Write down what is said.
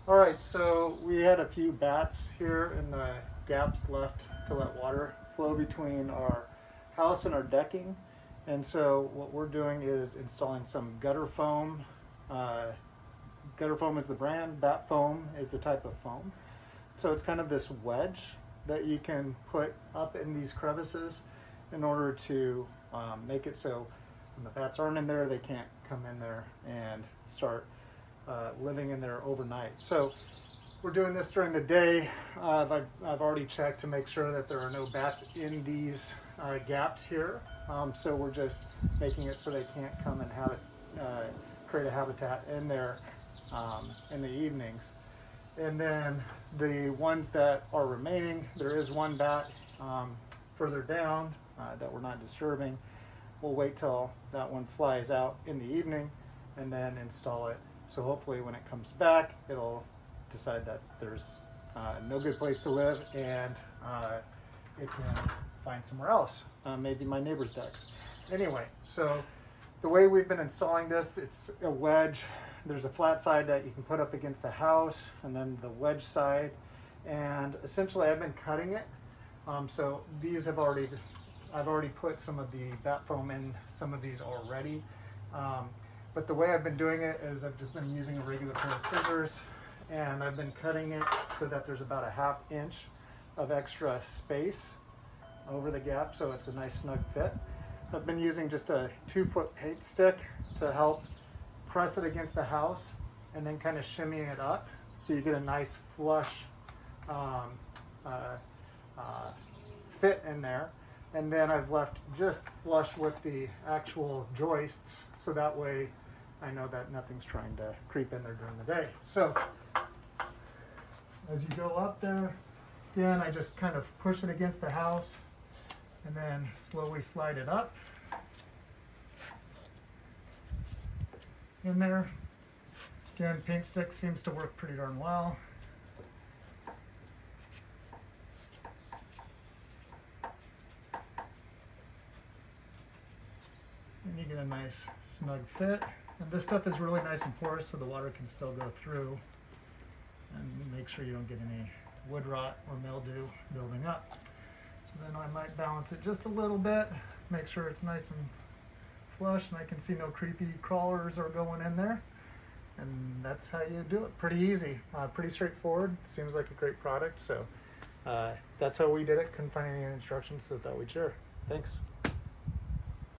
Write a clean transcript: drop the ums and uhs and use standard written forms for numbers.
All right, so we had a few bats here in the gaps left to let water flow between our house and our decking. And so what we're doing is installing some gutter foam. Uh, Gutter foam is the brand, bat foam is the type of foam. So it's kind of this wedge that you can put up in these crevices in order to make it so when the bats aren't in there, they can't come in there and start living in there overnight. So we're doing this during the day. I've already checked to make sure that there are no bats in these gaps here. So we're just making it so they can't come and create a habitat in there in the evenings. And then the ones that are remaining, there is one bat further down that we're not disturbing. We'll wait till that one flies out in the evening and then install it. So hopefully when it comes back, it'll decide that there's no good place to live and it can find somewhere else, maybe my neighbor's decks. Anyway, so the way we've been installing this, it's a wedge. There's a flat side that you can put up against the house and then the wedge side. And essentially I've been cutting it. So these I've already put some of the bat foam in some of these already. But the way I've been doing it is I've just been using a regular pair of scissors and I've been cutting it so that there's about a 1/2 inch of extra space over the gap, so it's a nice snug fit. I've been using just a 2-foot paint stick to help press it against the house and then kind of shimmying it up so you get a nice flush fit in there. And then I've left just flush with the actual joists so that way I know that nothing's trying to creep in there during the day. So as you go up there, again, I just kind of push it against the house and then slowly slide it up in there. Again, paint stick seems to work pretty darn well. And you get a nice snug fit. And this stuff is really nice and porous so the water can still go through. And make sure you don't get any wood rot or mildew building up. So then I might balance it just a little bit, make sure it's nice and flush and I can see no creepy crawlers are going in there. And that's how you do it. Pretty easy, pretty straightforward. Seems like a great product. So that's how we did it. Couldn't find any instructions, so thought we'd share. Thanks.